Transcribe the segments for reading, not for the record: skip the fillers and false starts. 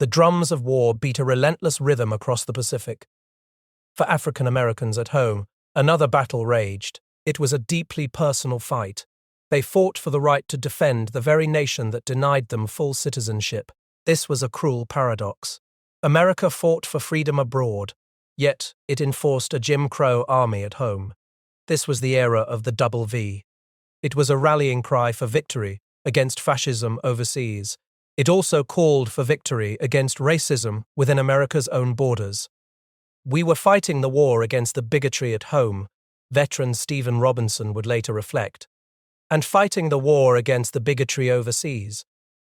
The drums of war beat a relentless rhythm across the Pacific. For African Americans at home, another battle raged. It was a deeply personal fight. They fought for the right to defend the very nation that denied them full citizenship. This was a cruel paradox. America fought for freedom abroad, yet it enforced a Jim Crow army at home. This was the era of the WWII. It was a rallying cry for victory against fascism overseas. It also called for victory against racism within America's own borders. "We were fighting the war against the bigotry at home," veteran Stephen Robinson would later reflect, "and fighting the war against the bigotry overseas."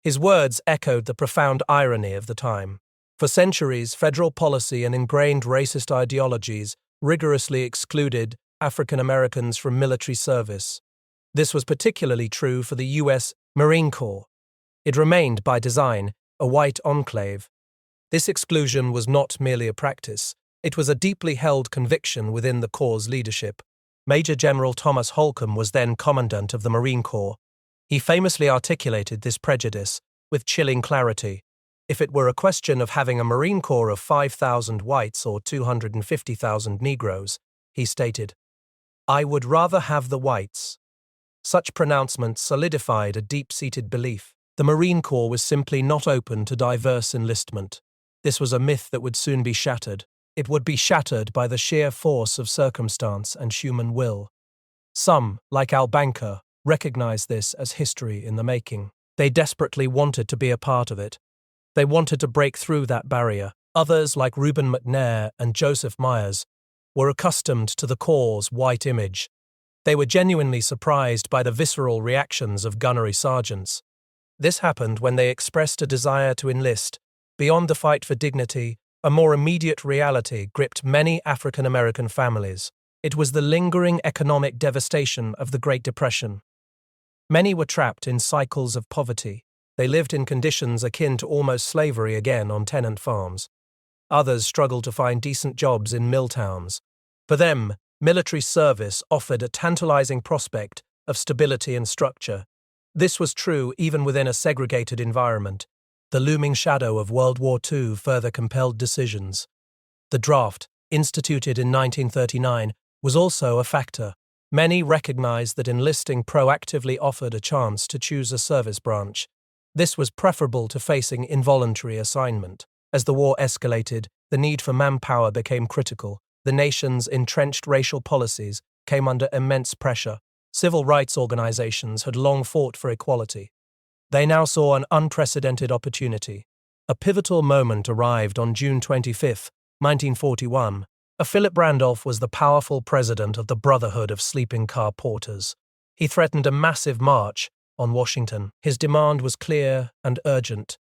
His words echoed the profound irony of the time. For centuries, federal policy and ingrained racist ideologies rigorously excluded African Americans from military service. This was particularly true for the U.S. Marine Corps. It remained, by design, a white enclave. This exclusion was not merely a practice, it was a deeply held conviction within the Corps' leadership. Major General Thomas Holcomb was then Commandant of the Marine Corps. He famously articulated this prejudice with chilling clarity. If it were a question of having a Marine Corps of 5,000 whites or 250,000 Negroes, he stated, "I would rather have the whites." Such pronouncements solidified a deep-seated belief. The Marine Corps was simply not open to diverse enlistment. This was a myth that would soon be shattered. It would be shattered by the sheer force of circumstance and human will. Some, like Al Banker, recognized this as history in the making. They desperately wanted to be a part of it. They wanted to break through that barrier. Others, like Reuben McNair and Joseph Myers, were accustomed to the Corps' white image. They were genuinely surprised by the visceral reactions of gunnery sergeants. This happened when they expressed a desire to enlist. Beyond the fight for dignity, a more immediate reality gripped many African American families. It was the lingering economic devastation of the Great Depression. Many were trapped in cycles of poverty. They lived in conditions akin to almost slavery again on tenant farms. Others struggled to find decent jobs in mill towns. For them, military service offered a tantalizing prospect of stability and structure. This was true even within a segregated environment. The looming shadow of World War II further compelled decisions. The draft, instituted in 1939, was also a factor. Many recognized that enlisting proactively offered a chance to choose a service branch. This was preferable to facing involuntary assignment. As the war escalated, the need for manpower became critical. The nation's entrenched racial policies came under immense pressure. Civil rights organizations had long fought for equality. They now saw an unprecedented opportunity. A pivotal moment arrived on June 25, 1941. Philip Randolph was the powerful president of the Brotherhood of Sleeping Car Porters. He threatened a massive march on Washington. His demand was clear and urgent.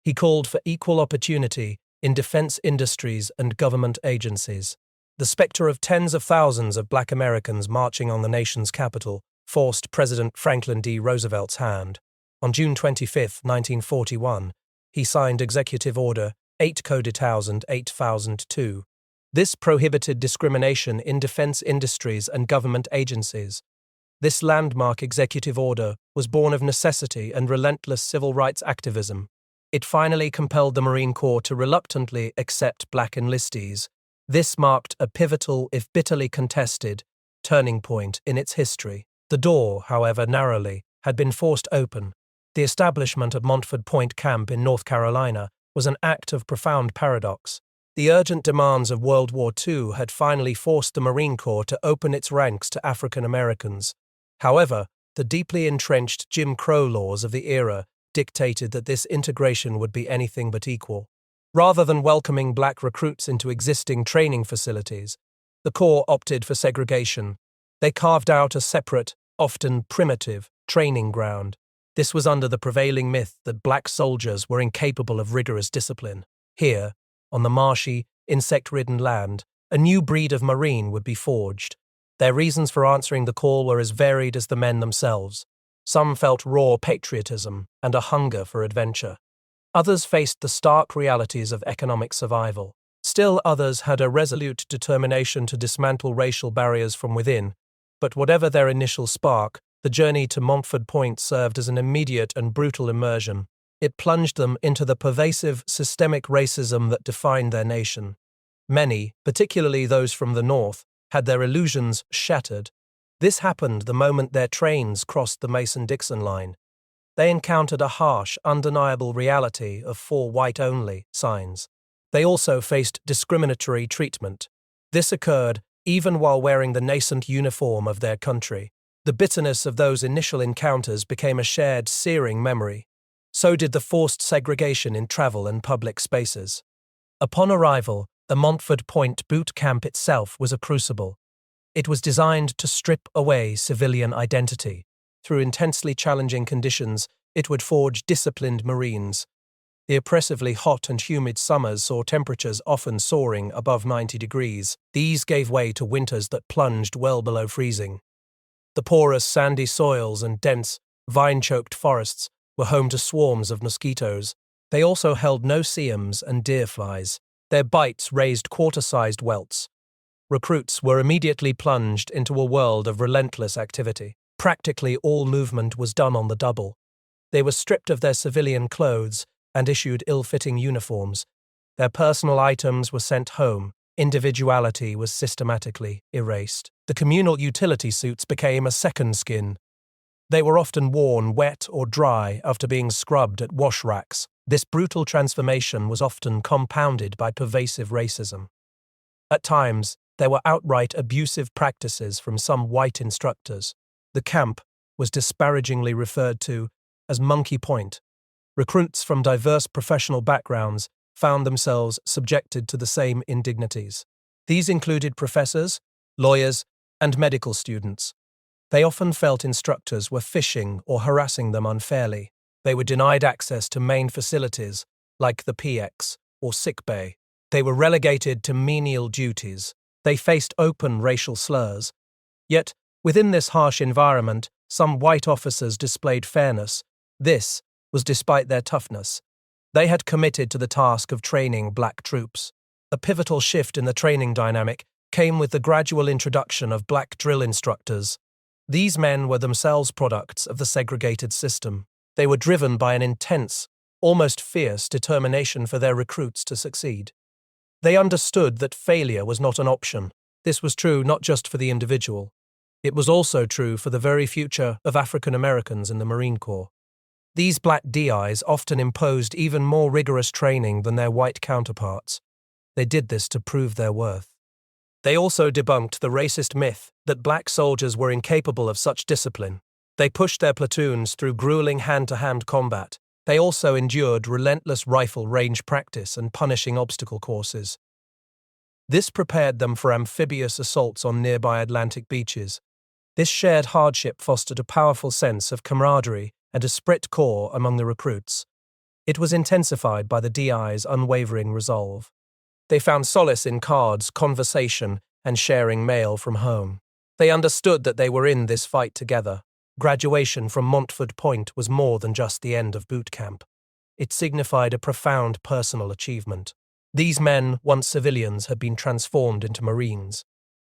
He called for equal opportunity in defense industries and government agencies. The specter of tens of thousands of Black Americans marching on the nation's capital forced President Franklin D. Roosevelt's hand. On June 25, 1941, he signed Executive Order 8-8002. This prohibited discrimination in defense industries and government agencies. This landmark executive order was born of necessity and relentless civil rights activism. It finally compelled the Marine Corps to reluctantly accept Black enlistees. This marked a pivotal, if bitterly contested, turning point in its history. The door, however narrowly, had been forced open. The establishment of Montford Point Camp in North Carolina was an act of profound paradox. The urgent demands of World War II had finally forced the Marine Corps to open its ranks to African Americans. However, the deeply entrenched Jim Crow laws of the era dictated that this integration would be anything but equal. Rather than welcoming Black recruits into existing training facilities, the Corps opted for segregation. They carved out a separate, often primitive, training ground. This was under the prevailing myth that Black soldiers were incapable of rigorous discipline. Here, on the marshy, insect-ridden land, a new breed of Marine would be forged. Their reasons for answering the call were as varied as the men themselves. Some felt raw patriotism and a hunger for adventure. Others faced the stark realities of economic survival. Still others had a resolute determination to dismantle racial barriers from within. But whatever their initial spark, the journey to Montford Point served as an immediate and brutal immersion. It plunged them into the pervasive, systemic racism that defined their nation. Many, particularly those from the north, had their illusions shattered. This happened the moment their trains crossed the Mason-Dixon line. They encountered a harsh, undeniable reality of "for white only" signs. They also faced discriminatory treatment. This occurred even while wearing the nascent uniform of their country. The bitterness of those initial encounters became a shared, searing memory. So did the forced segregation in travel and public spaces. Upon arrival, the Montford Point boot camp itself was a crucible. It was designed to strip away civilian identity. Through intensely challenging conditions, it would forge disciplined Marines. The oppressively hot and humid summers saw temperatures often soaring above 90 degrees. These gave way to winters that plunged well below freezing. The porous, sandy soils and dense, vine-choked forests were home to swarms of mosquitoes. They also held no-see-ums and deer flies. Their bites raised quarter-sized welts. Recruits were immediately plunged into a world of relentless activity. Practically all movement was done on the double. They were stripped of their civilian clothes and issued ill-fitting uniforms. Their personal items were sent home. Individuality was systematically erased. The communal utility suits became a second skin. They were often worn wet or dry after being scrubbed at wash racks. This brutal transformation was often compounded by pervasive racism. At times, there were outright abusive practices from some white instructors. The camp was disparagingly referred to as Monkey Point. Recruits from diverse professional backgrounds found themselves subjected to the same indignities. These included professors, lawyers, and medical students. They often felt instructors were fishing or harassing them unfairly. They were denied access to main facilities, like the PX or sick bay. They were relegated to menial duties. They faced open racial slurs. Yet, within this harsh environment, some white officers displayed fairness. This was despite their toughness. They had committed to the task of training black troops. A pivotal shift in the training dynamic came with the gradual introduction of black drill instructors. These men were themselves products of the segregated system. They were driven by an intense, almost fierce determination for their recruits to succeed. They understood that failure was not an option. This was true not just for the individual. It was also true for the very future of African Americans in the Marine Corps. These black DIs often imposed even more rigorous training than their white counterparts. They did this to prove their worth. They also debunked the racist myth that black soldiers were incapable of such discipline. They pushed their platoons through grueling hand-to-hand combat. They also endured relentless rifle range practice and punishing obstacle courses. This prepared them for amphibious assaults on nearby Atlantic beaches. This shared hardship fostered a powerful sense of camaraderie and esprit de corps among the recruits. It was intensified by the DI's unwavering resolve. They found solace in cards, conversation, and sharing mail from home. They understood that they were in this fight together. Graduation from Montford Point was more than just the end of boot camp. It signified a profound personal achievement. These men, once civilians, had been transformed into Marines.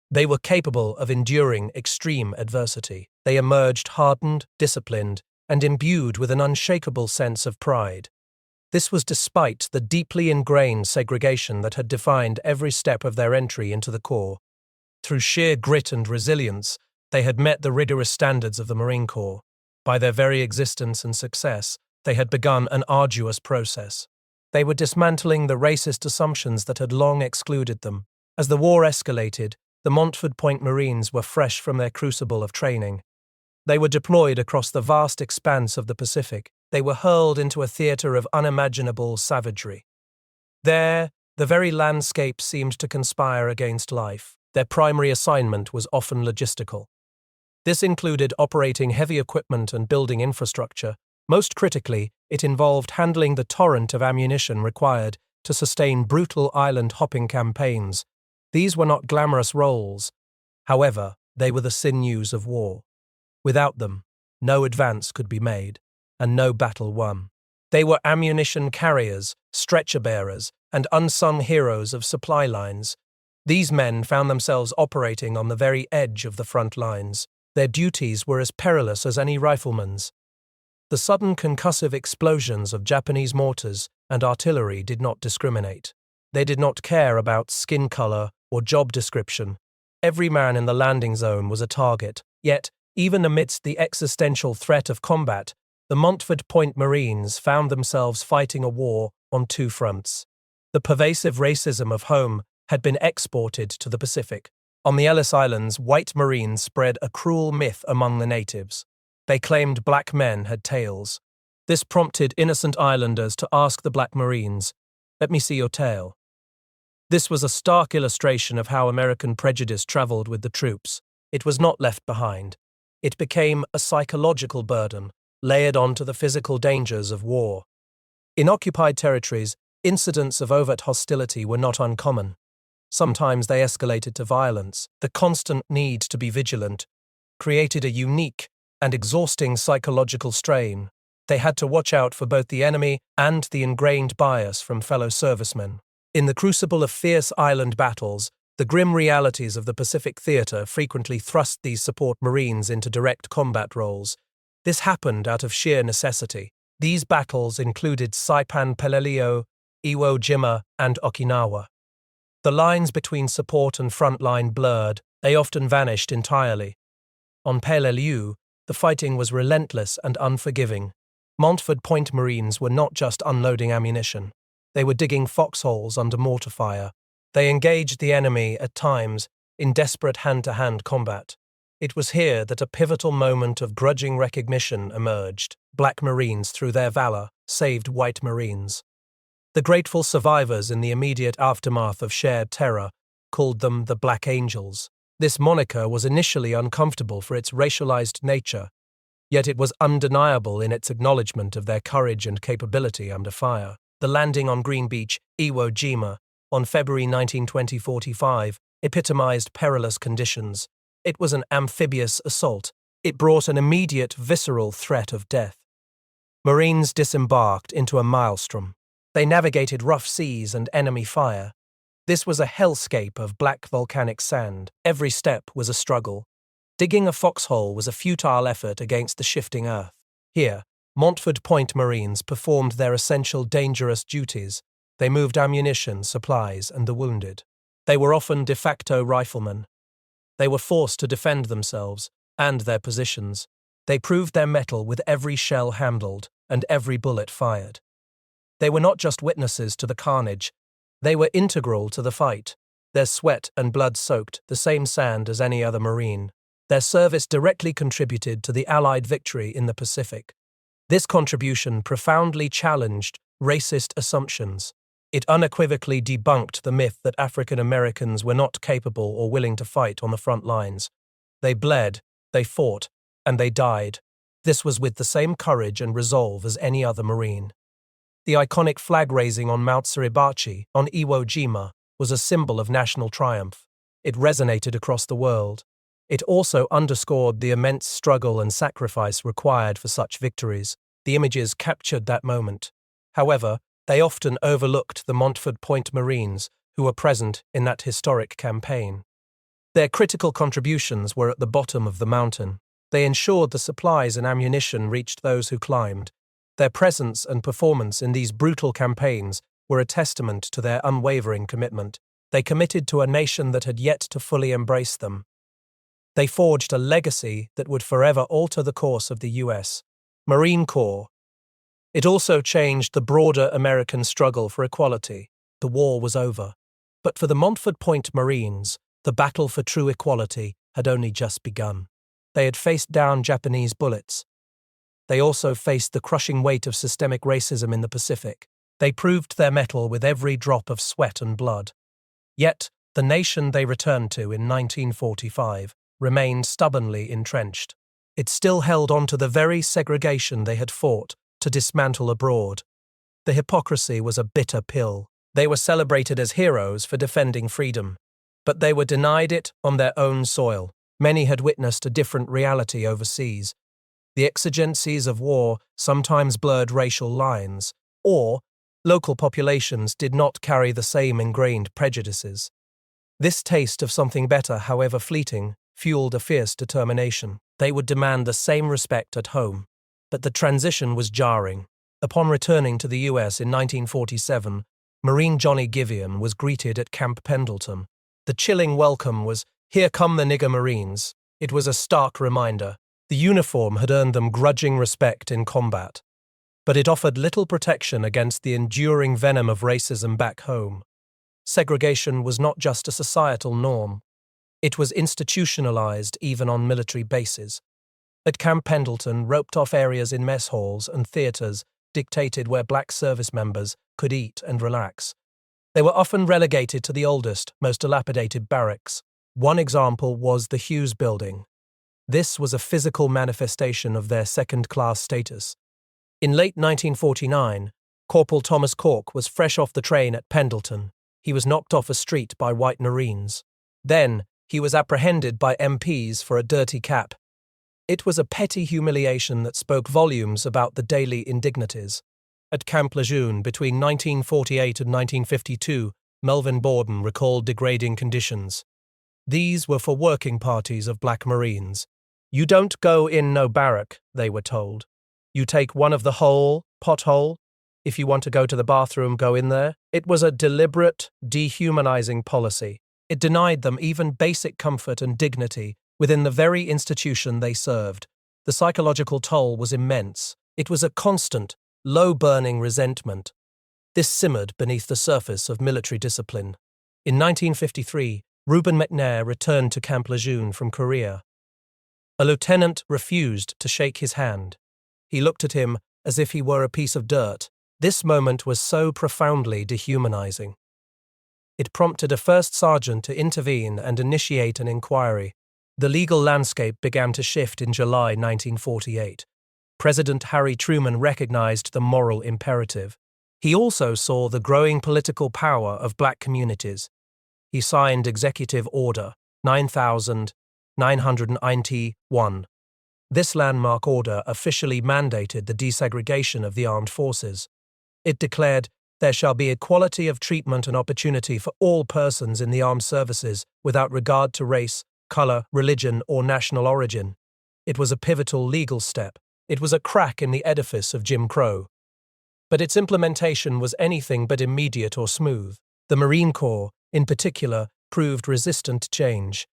They were capable of enduring extreme adversity. They emerged hardened, disciplined, and imbued with an unshakable sense of pride. This was despite the deeply ingrained segregation that had defined every step of their entry into the Corps. Through sheer grit and resilience, they had met the rigorous standards of the Marine Corps. By their very existence and success, they had begun an arduous process. They were dismantling the racist assumptions that had long excluded them. As the war escalated, the Montford Point Marines were fresh from their crucible of training. They were deployed across the vast expanse of the Pacific. They were hurled into a theater of unimaginable savagery. There, the very landscape seemed to conspire against life. Their primary assignment was often logistical. This included operating heavy equipment and building infrastructure. Most critically, it involved handling the torrent of ammunition required to sustain brutal island-hopping campaigns. These were not glamorous roles. However, they were the sinews of war. Without them, no advance could be made, and no battle won. They were ammunition carriers, stretcher-bearers, and unsung heroes of supply lines. These men found themselves operating on the very edge of the front lines. Their duties were as perilous as any rifleman's. The sudden concussive explosions of Japanese mortars and artillery did not discriminate. They did not care about skin color or job description. Every man in the landing zone was a target. Yet, even amidst the existential threat of combat, the Montford Point Marines found themselves fighting a war on two fronts. The pervasive racism of home had been exported to the Pacific. On the Ellis Islands, white Marines spread a cruel myth among the natives. They claimed black men had tails. This prompted innocent islanders to ask the black Marines, "Let me see your tail." This was a stark illustration of how American prejudice traveled with the troops. It was not left behind. It became a psychological burden, layered onto the physical dangers of war. In occupied territories, incidents of overt hostility were not uncommon. Sometimes they escalated to violence. The constant need to be vigilant created a unique and exhausting psychological strain. They had to watch out for both the enemy and the ingrained bias from fellow servicemen. In the crucible of fierce island battles, the grim realities of the Pacific theater frequently thrust these support Marines into direct combat roles. This happened out of sheer necessity. These battles included Saipan Peleliu, Iwo Jima, and Okinawa. The lines between support and front line blurred. They often vanished entirely. On Peleliu, the fighting was relentless and unforgiving. Montford Point Marines were not just unloading ammunition. They were digging foxholes under mortar fire. They engaged the enemy, at times, in desperate hand-to-hand combat. It was here that a pivotal moment of grudging recognition emerged. Black Marines, through their valor, saved white Marines. The grateful survivors in the immediate aftermath of shared terror called them the Black Angels. This moniker was initially uncomfortable for its racialized nature, yet it was undeniable in its acknowledgement of their courage and capability under fire. The landing on Green Beach, Iwo Jima, on February 19, 2045, epitomized perilous conditions. It was an amphibious assault. It brought an immediate, visceral threat of death. Marines disembarked into a maelstrom. They navigated rough seas and enemy fire. This was a hellscape of black volcanic sand. Every step was a struggle. Digging a foxhole was a futile effort against the shifting earth. Here, Montford Point Marines performed their essential dangerous duties. They moved ammunition, supplies, and the wounded. They were often de facto riflemen. They were forced to defend themselves and their positions. They proved their mettle with every shell handled and every bullet fired. They were not just witnesses to the carnage. They were integral to the fight. Their sweat and blood soaked the same sand as any other Marine. Their service directly contributed to the Allied victory in the Pacific. This contribution profoundly challenged racist assumptions. It unequivocally debunked the myth that African Americans were not capable or willing to fight on the front lines. They bled, they fought, and they died. This was with the same courage and resolve as any other Marine. The iconic flag raising on Mount Suribachi on Iwo Jima was a symbol of national triumph. It resonated across the world. It also underscored the immense struggle and sacrifice required for such victories. The images captured that moment. However, they often overlooked the Montford Point Marines who were present in that historic campaign. Their critical contributions were at the bottom of the mountain. They ensured the supplies and ammunition reached those who climbed. Their presence and performance in these brutal campaigns were a testament to their unwavering commitment. They committed to a nation that had yet to fully embrace them. They forged a legacy that would forever alter the course of the U.S. Marine Corps. It also changed the broader American struggle for equality. The war was over. But for the Montford Point Marines, the battle for true equality had only just begun. They had faced down Japanese bullets. They also faced the crushing weight of systemic racism in the Pacific. They proved their mettle with every drop of sweat and blood. Yet, the nation they returned to in 1945 remained stubbornly entrenched. It still held on to the very segregation they had fought to dismantle abroad. The hypocrisy was a bitter pill. They were celebrated as heroes for defending freedom, but they were denied it on their own soil. Many had witnessed a different reality overseas. The exigencies of war sometimes blurred racial lines, or local populations did not carry the same ingrained prejudices. This taste of something better, however fleeting, fueled a fierce determination. They would demand the same respect at home. But the transition was jarring. Upon returning to the US in 1947, Marine Johnny Givian was greeted at Camp Pendleton. The chilling welcome was, "Here come the nigger Marines." It was a stark reminder. The uniform had earned them grudging respect in combat, but it offered little protection against the enduring venom of racism back home. Segregation was not just a societal norm. It was institutionalized even on military bases. At Camp Pendleton, roped-off areas in mess halls and theaters dictated where black service members could eat and relax. They were often relegated to the oldest, most dilapidated barracks. One example was the Hughes Building. This was a physical manifestation of their second-class status. In late 1949, Corporal Thomas Cork was fresh off the train at Pendleton. He was knocked off a street by white Marines. Then, he was apprehended by MPs for a dirty cap. It was a petty humiliation that spoke volumes about the daily indignities. At Camp Lejeune between 1948 and 1952, Melvin Borden recalled degrading conditions. These were for working parties of black Marines. "You don't go in no barrack," they were told. "You take one of the hole, pothole. If you want to go to the bathroom, go in there." It was a deliberate, dehumanizing policy. It denied them even basic comfort and dignity within the very institution they served. The psychological toll was immense. It was a constant, low-burning resentment. This simmered beneath the surface of military discipline. In 1953, Reuben McNair returned to Camp Lejeune from Korea. A lieutenant refused to shake his hand. He looked at him as if he were a piece of dirt. This moment was so profoundly dehumanizing. It prompted a first sergeant to intervene and initiate an inquiry. The legal landscape began to shift in July 1948. President Harry Truman recognized the moral imperative. He also saw the growing political power of black communities. He signed Executive Order 9991. This landmark order officially mandated the desegregation of the armed forces. It declared, "There shall be equality of treatment and opportunity for all persons in the armed services without regard to race, color, religion, or national origin." It was a pivotal legal step. It was a crack in the edifice of Jim Crow. But its implementation was anything but immediate or smooth. The Marine Corps, in particular, proved resistant to change.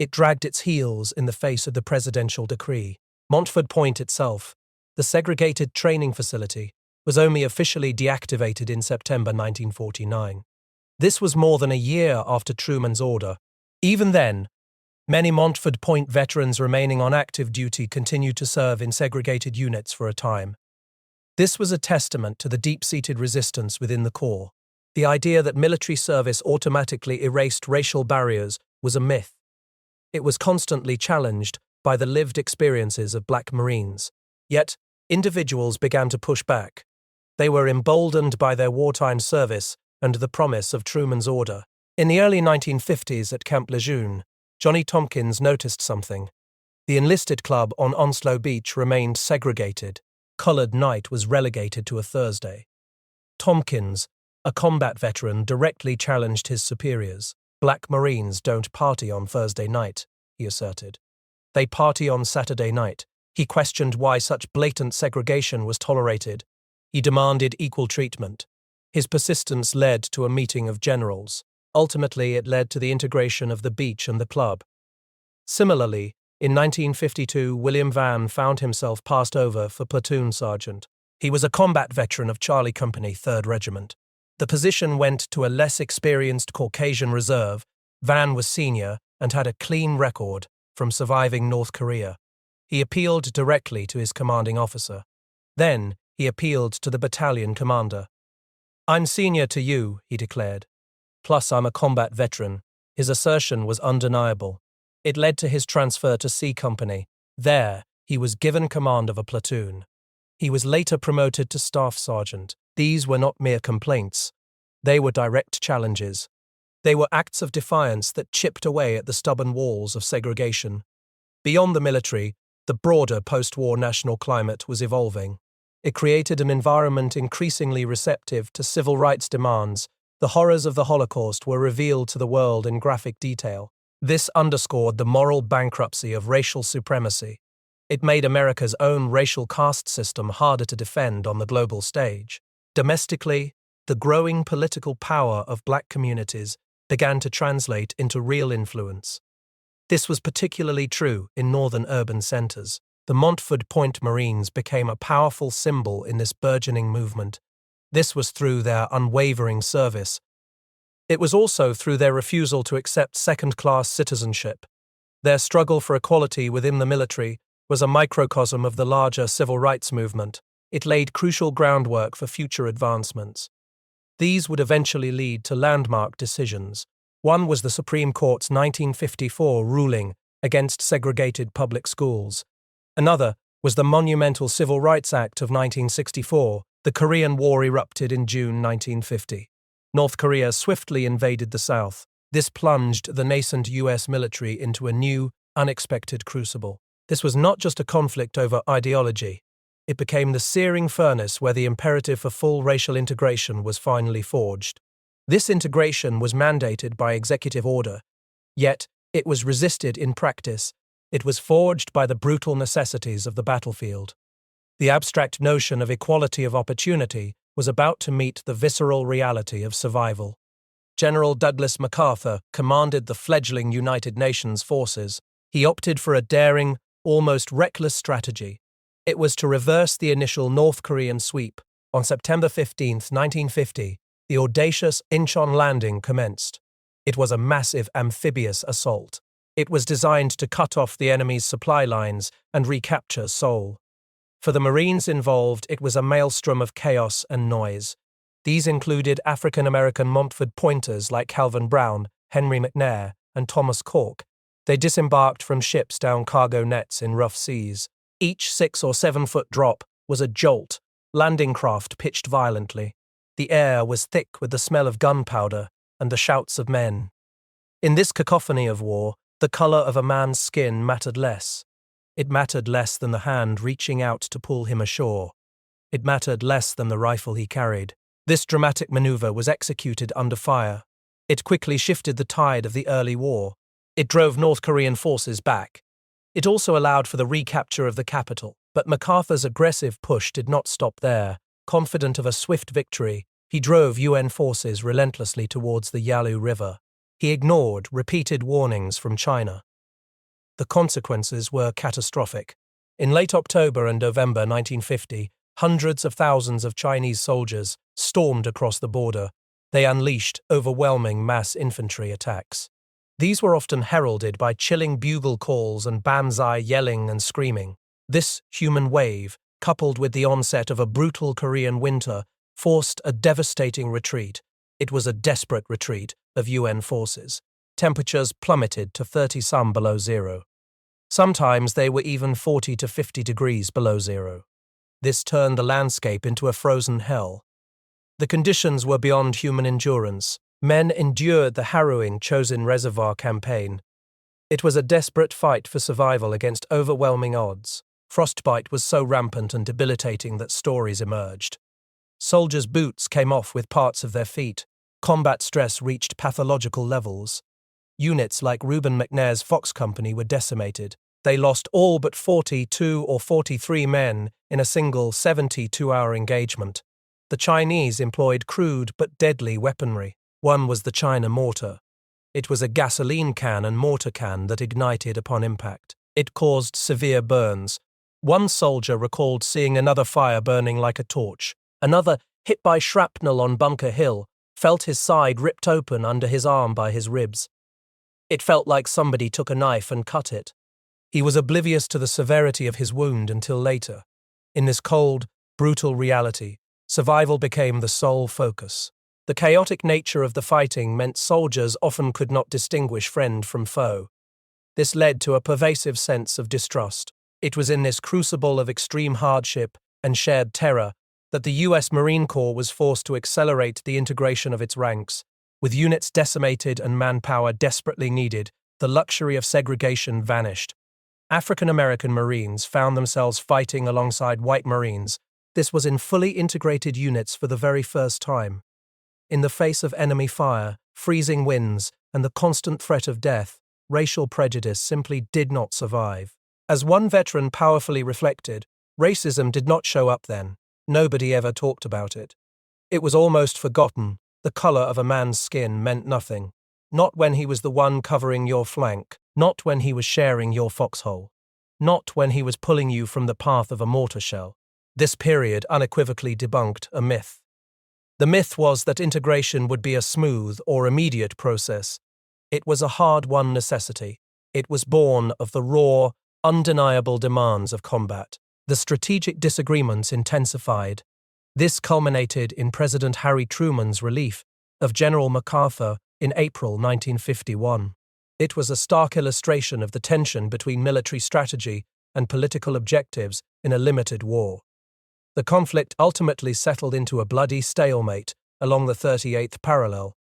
It dragged its heels in the face of the presidential decree. Montford Point itself, the segregated training facility, was only officially deactivated in September 1949. This was more than a year after Truman's order. Even then, many Montford Point veterans remaining on active duty continued to serve in segregated units for a time. This was a testament to the deep-seated resistance within the Corps. The idea that military service automatically erased racial barriers was a myth. It was constantly challenged by the lived experiences of black Marines. Yet, individuals began to push back. They were emboldened by their wartime service and the promise of Truman's order. In the early 1950s at Camp Lejeune, Johnny Tompkins noticed something. The enlisted club on Onslow Beach remained segregated. Colored night was relegated to a Thursday. Tompkins, a combat veteran, directly challenged his superiors. "Black Marines don't party on Thursday night," he asserted. "They party on Saturday night." He questioned why such blatant segregation was tolerated. He demanded equal treatment. His persistence led to a meeting of generals. Ultimately, it led to the integration of the beach and the club. Similarly, in 1952, William Vann found himself passed over for platoon sergeant. He was a combat veteran of Charlie Company, 3rd Regiment. The position went to a less experienced Caucasian reserve. Vann was senior and had a clean record from surviving North Korea. He appealed directly to his commanding officer. Then, he appealed to the battalion commander. "I'm senior to you," he declared. "Plus, I'm a combat veteran." His assertion was undeniable. It led to his transfer to C Company. There, he was given command of a platoon. He was later promoted to staff sergeant. These were not mere complaints. They were direct challenges. They were acts of defiance that chipped away at the stubborn walls of segregation. Beyond the military, the broader post-war national climate was evolving. It created an environment increasingly receptive to civil rights demands. The horrors of the Holocaust were revealed to the world in graphic detail. This underscored the moral bankruptcy of racial supremacy. It made America's own racial caste system harder to defend on the global stage. Domestically, the growing political power of black communities began to translate into real influence. This was particularly true in northern urban centers. The Montford Point Marines became a powerful symbol in this burgeoning movement. This was through their unwavering service. It was also through their refusal to accept second-class citizenship. Their struggle for equality within the military was a microcosm of the larger civil rights movement. It laid crucial groundwork for future advancements. These would eventually lead to landmark decisions. One was the Supreme Court's 1954 ruling against segregated public schools. Another was the monumental Civil Rights Act of 1964. The Korean War erupted in June 1950. North Korea swiftly invaded the South. This plunged the nascent U.S. military into a new, unexpected crucible. This was not just a conflict over ideology. It became the searing furnace where the imperative for full racial integration was finally forged. This integration was mandated by executive order, yet it was resisted in practice. It was forged by the brutal necessities of the battlefield. The abstract notion of equality of opportunity was about to meet the visceral reality of survival. General Douglas MacArthur commanded the fledgling United Nations forces. He opted for a daring, almost reckless strategy. It was to reverse the initial North Korean sweep. On September 15, 1950, the audacious Incheon landing commenced. It was a massive amphibious assault. It was designed to cut off the enemy's supply lines and recapture Seoul. For the Marines involved, it was a maelstrom of chaos and noise. These included African-American Montford Pointers like Calvin Brown, Henry McNair, and Thomas Cork. They disembarked from ships down cargo nets in rough seas. Each 6 or 7 foot drop was a jolt. Landing craft pitched violently. The air was thick with the smell of gunpowder and the shouts of men. In this cacophony of war, the color of a man's skin mattered less. It mattered less than the hand reaching out to pull him ashore. It mattered less than the rifle he carried. This dramatic maneuver was executed under fire. It quickly shifted the tide of the early war. It drove North Korean forces back. It also allowed for the recapture of the capital. But MacArthur's aggressive push did not stop there. Confident of a swift victory, he drove UN forces relentlessly towards the Yalu River. He ignored repeated warnings from China. The consequences were catastrophic. In late October and November 1950, hundreds of thousands of Chinese soldiers stormed across the border. They unleashed overwhelming mass infantry attacks. These were often heralded by chilling bugle calls and banzai yelling and screaming. This human wave, coupled with the onset of a brutal Korean winter, forced a devastating retreat. It was a desperate retreat of UN forces. Temperatures plummeted to 30-some below zero. Sometimes they were even 40 to 50 degrees below zero. This turned the landscape into a frozen hell. The conditions were beyond human endurance. Men endured the harrowing Chosin Reservoir campaign. It was a desperate fight for survival against overwhelming odds. Frostbite was so rampant and debilitating that stories emerged. Soldiers' boots came off with parts of their feet. Combat stress reached pathological levels. Units like Reuben McNair's Fox Company were decimated. They lost all but 42 or 43 men in a single 72-hour engagement. The Chinese employed crude but deadly weaponry. One was the China mortar. It was a gasoline can and mortar can that ignited upon impact. It caused severe burns. One soldier recalled seeing another fire burning like a torch. Another, hit by shrapnel on Bunker Hill, felt his side ripped open under his arm by his ribs. It felt like somebody took a knife and cut it. He was oblivious to the severity of his wound until later. In this cold, brutal reality, survival became the sole focus. The chaotic nature of the fighting meant soldiers often could not distinguish friend from foe. This led to a pervasive sense of distrust. It was in this crucible of extreme hardship and shared terror that the U.S. Marine Corps was forced to accelerate the integration of its ranks. With units decimated and manpower desperately needed, the luxury of segregation vanished. African-American Marines found themselves fighting alongside white Marines. This was in fully integrated units for the very first time. In the face of enemy fire, freezing winds, and the constant threat of death, racial prejudice simply did not survive. As one veteran powerfully reflected, racism did not show up then. Nobody ever talked about it. It was almost forgotten. The color of a man's skin meant nothing. Not when he was the one covering your flank, not when he was sharing your foxhole, not when he was pulling you from the path of a mortar shell. This period unequivocally debunked a myth. The myth was that integration would be a smooth or immediate process. It was a hard-won necessity. It was born of the raw, undeniable demands of combat. The strategic disagreements intensified. This culminated in President Harry Truman's relief of General MacArthur in April 1951. It was a stark illustration of the tension between military strategy and political objectives in a limited war. The conflict ultimately settled into a bloody stalemate along the 38th parallel.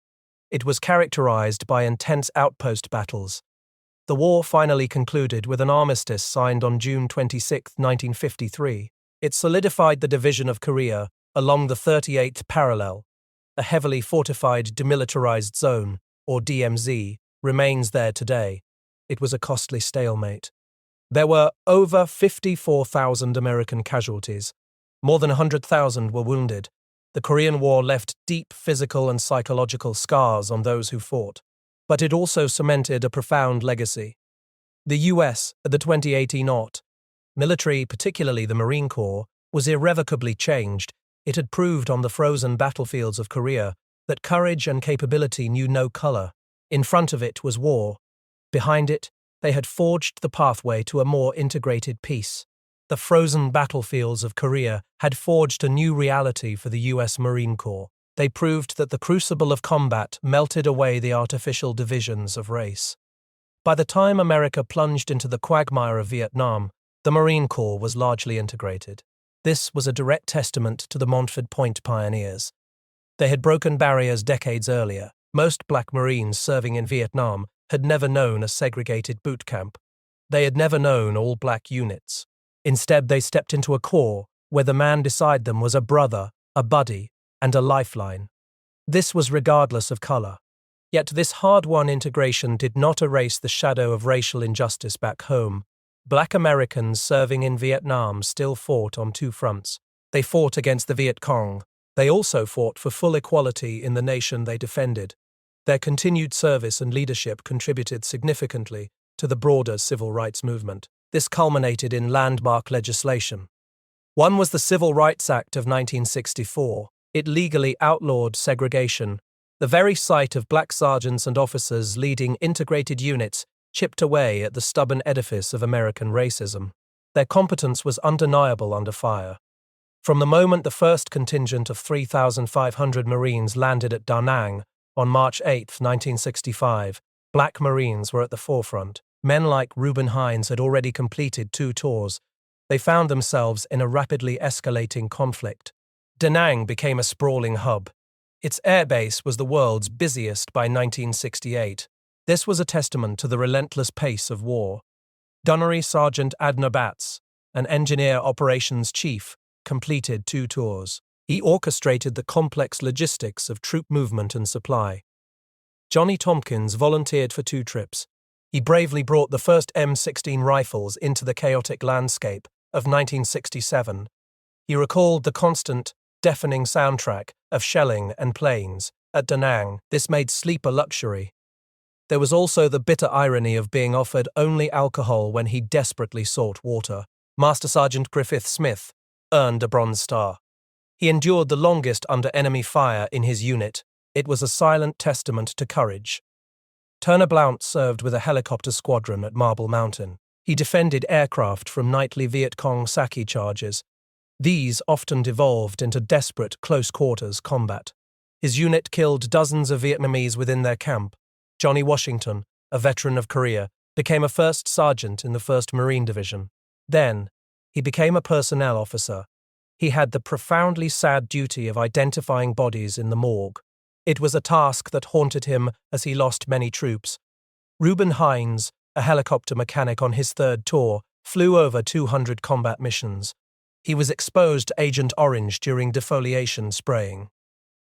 It was characterized by intense outpost battles. The war finally concluded with an armistice signed on June 26, 1953. It solidified the division of Korea along the 38th parallel. A heavily fortified demilitarized zone, or DMZ, remains there today. It was a costly stalemate. There were over 54,000 American casualties. More than 100,000 were wounded. The Korean War left deep physical and psychological scars on those who fought. But it also cemented a profound legacy. The US, at the 2018 military, particularly the Marine Corps, was irrevocably changed. It had proved on the frozen battlefields of Korea that courage and capability knew no color. In front of it was war. Behind it, they had forged the pathway to a more integrated peace. The frozen battlefields of Korea had forged a new reality for the US Marine Corps. They proved that the crucible of combat melted away the artificial divisions of race. By the time America plunged into the quagmire of Vietnam, the Marine Corps was largely integrated. This was a direct testament to the Montford Point pioneers. They had broken barriers decades earlier. Most black Marines serving in Vietnam had never known a segregated boot camp. They had never known all black units. Instead, they stepped into a corps where the man beside them was a brother, a buddy, and a lifeline. This was regardless of color. Yet this hard-won integration did not erase the shadow of racial injustice back home. Black Americans serving in Vietnam still fought on two fronts. They fought against the Viet Cong. They also fought for full equality in the nation they defended. Their continued service and leadership contributed significantly to the broader civil rights movement. This culminated in landmark legislation. One was the Civil Rights Act of 1964. It legally outlawed segregation. The very sight of black sergeants and officers leading integrated units chipped away at the stubborn edifice of American racism. Their competence was undeniable under fire. From the moment the first contingent of 3,500 Marines landed at Da Nang on March 8, 1965, black Marines were at the forefront. Men like Reuben Hines had already completed 2 tours. They found themselves in a rapidly escalating conflict. Da Nang became a sprawling hub. Its airbase was the world's busiest by 1968. This was a testament to the relentless pace of war. Gunnery Sergeant Adna Batts, an engineer operations chief, completed 2 tours. He orchestrated the complex logistics of troop movement and supply. Johnny Tompkins volunteered for 2 trips. He bravely brought the first M16 rifles into the chaotic landscape of 1967. He recalled the constant, deafening soundtrack of shelling and planes at Da Nang. This made sleep a luxury. There was also the bitter irony of being offered only alcohol when he desperately sought water. Master Sergeant Griffith Smith earned a Bronze Star. He endured the longest under enemy fire in his unit. It was a silent testament to courage. Turner Blount served with a helicopter squadron at Marble Mountain. He defended aircraft from nightly Viet Cong Saki charges. These often devolved into desperate close-quarters combat. His unit killed dozens of Vietnamese within their camp. Johnny Washington, a veteran of Korea, became a first sergeant in the 1st Marine Division. Then, he became a personnel officer. He had the profoundly sad duty of identifying bodies in the morgue. It was a task that haunted him as he lost many troops. Reuben Hines, a helicopter mechanic on his 3rd tour, flew over 200 combat missions. He was exposed to Agent Orange during defoliation spraying.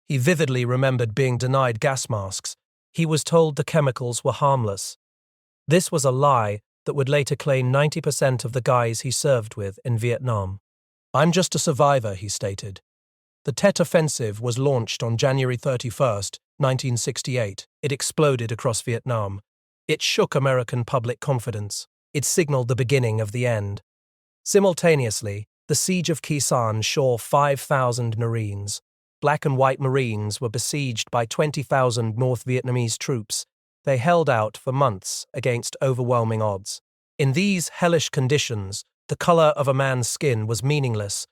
He vividly remembered being denied gas masks. He was told the chemicals were harmless. This was a lie that would later claim 90% of the guys he served with in Vietnam. "I'm just a survivor," he stated. The Tet Offensive was launched on January 31st, 1968. It exploded across Vietnam. It shook American public confidence. It signaled the beginning of the end. Simultaneously, the siege of Khe Sanh saw 5,000 Marines. Black and white Marines were besieged by 20,000 North Vietnamese troops. They held out for months against overwhelming odds. In these hellish conditions, the color of a man's skin was meaningless.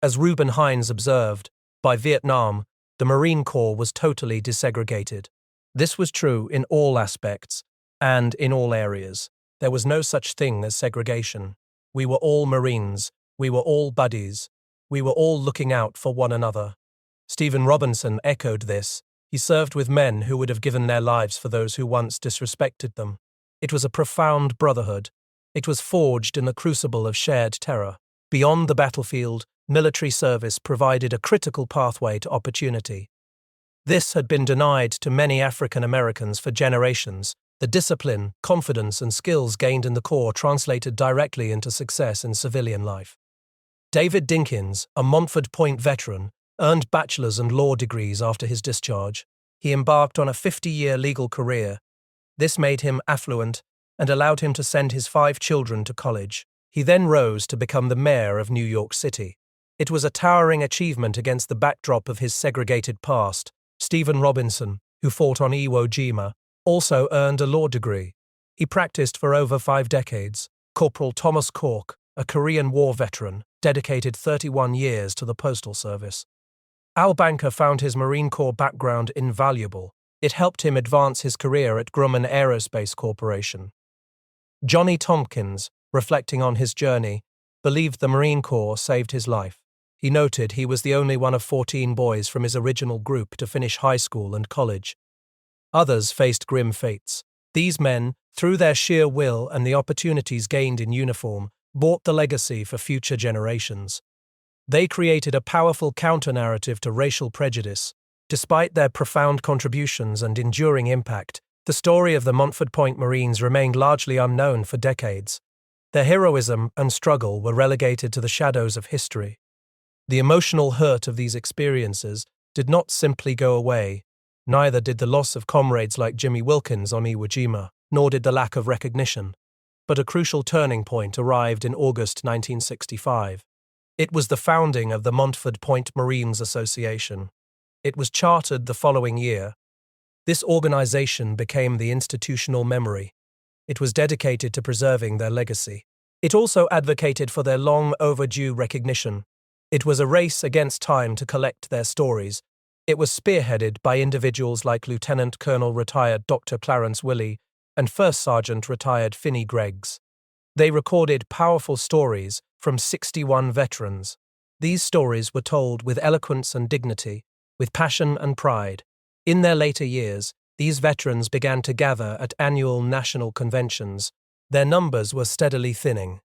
As Reuben Hines observed, by Vietnam, the Marine Corps was totally desegregated. This was true in all aspects and in all areas. There was no such thing as segregation. We were all Marines. We were all buddies. We were all looking out for one another. Stephen Robinson echoed this. He served with men who would have given their lives for those who once disrespected them. It was a profound brotherhood. It was forged in the crucible of shared terror. Beyond the battlefield, military service provided a critical pathway to opportunity. This had been denied to many African Americans for generations. The discipline, confidence, and skills gained in the Corps translated directly into success in civilian life. David Dinkins, a Montford Point veteran, earned bachelor's and law degrees after his discharge. He embarked on a 50-year legal career. This made him affluent and allowed him to send his 5 children to college. He then rose to become the mayor of New York City. It was a towering achievement against the backdrop of his segregated past. Stephen Robinson, who fought on Iwo Jima, also earned a law degree. He practiced for over 5 decades. Corporal Thomas Cork, a Korean War veteran, dedicated 31 years to the Postal Service. Al Banker found his Marine Corps background invaluable. It helped him advance his career at Grumman Aerospace Corporation. Johnny Tompkins, reflecting on his journey, believed the Marine Corps saved his life. He noted he was the only one of 14 boys from his original group to finish high school and college. Others faced grim fates. These men, through their sheer will and the opportunities gained in uniform, bought the legacy for future generations. They created a powerful counter-narrative to racial prejudice. Despite their profound contributions and enduring impact, the story of the Montford Point Marines remained largely unknown for decades. Their heroism and struggle were relegated to the shadows of history. The emotional hurt of these experiences did not simply go away. Neither did the loss of comrades like Jimmy Wilkins on Iwo Jima, nor did the lack of recognition. But a crucial turning point arrived in August 1965. It was the founding of the Montford Point Marines Association. It was chartered the following year. This organization became the institutional memory. It was dedicated to preserving their legacy. It also advocated for their long overdue recognition. It was a race against time to collect their stories. It was spearheaded by individuals like Lieutenant Colonel retired Dr. Clarence Willey and First Sergeant retired Finney Greggs. They recorded powerful stories from 61 veterans. These stories were told with eloquence and dignity, with passion and pride. In their later years, these veterans began to gather at annual national conventions. Their numbers were steadily thinning.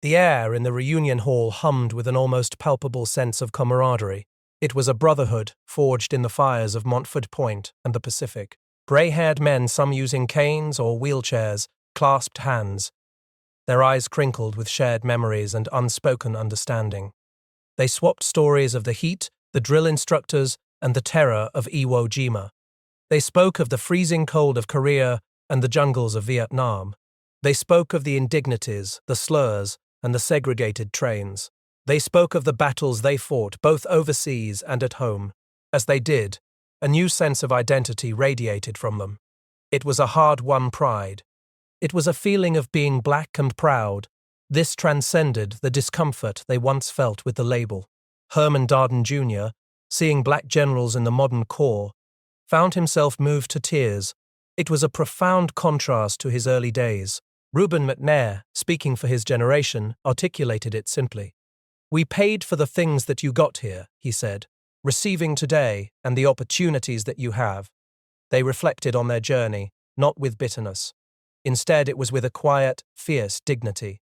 The air in the reunion hall hummed with an almost palpable sense of camaraderie. It was a brotherhood forged in the fires of Montford Point and the Pacific. Grey-haired men, some using canes or wheelchairs, clasped hands. Their eyes crinkled with shared memories and unspoken understanding. They swapped stories of the heat, the drill instructors, and the terror of Iwo Jima. They spoke of the freezing cold of Korea and the jungles of Vietnam. They spoke of the indignities, the slurs, and the segregated trains. They spoke of the battles they fought, both overseas and at home. As they did, a new sense of identity radiated from them. It was a hard-won pride. It was a feeling of being black and proud. This transcended the discomfort they once felt with the label. Herman Darden Jr., seeing black generals in the modern Corps, found himself moved to tears. It was a profound contrast to his early days. Reuben McNair, speaking for his generation, articulated it simply. "We paid for the things that you got here," he said, "receiving today and the opportunities that you have." They reflected on their journey, not with bitterness. Instead, it was with a quiet, fierce dignity.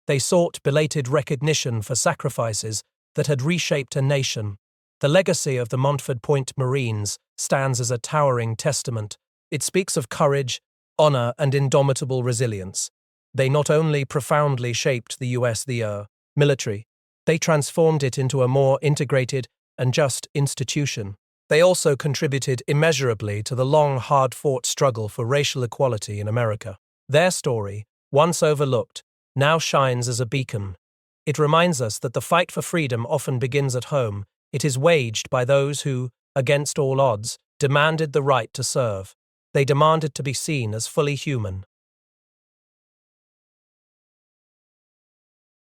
They sought belated recognition for sacrifices that had reshaped a nation. The legacy of the Montford Point Marines stands as a towering testament. It speaks of courage, honor, and indomitable resilience. They not only profoundly shaped the U.S. military, they transformed it into a more integrated and just institution. They also contributed immeasurably to the long, hard-fought struggle for racial equality in America. Their story, once overlooked, now shines as a beacon. It reminds us that the fight for freedom often begins at home. It is waged by those who, against all odds, demanded the right to serve. They demanded to be seen as fully human.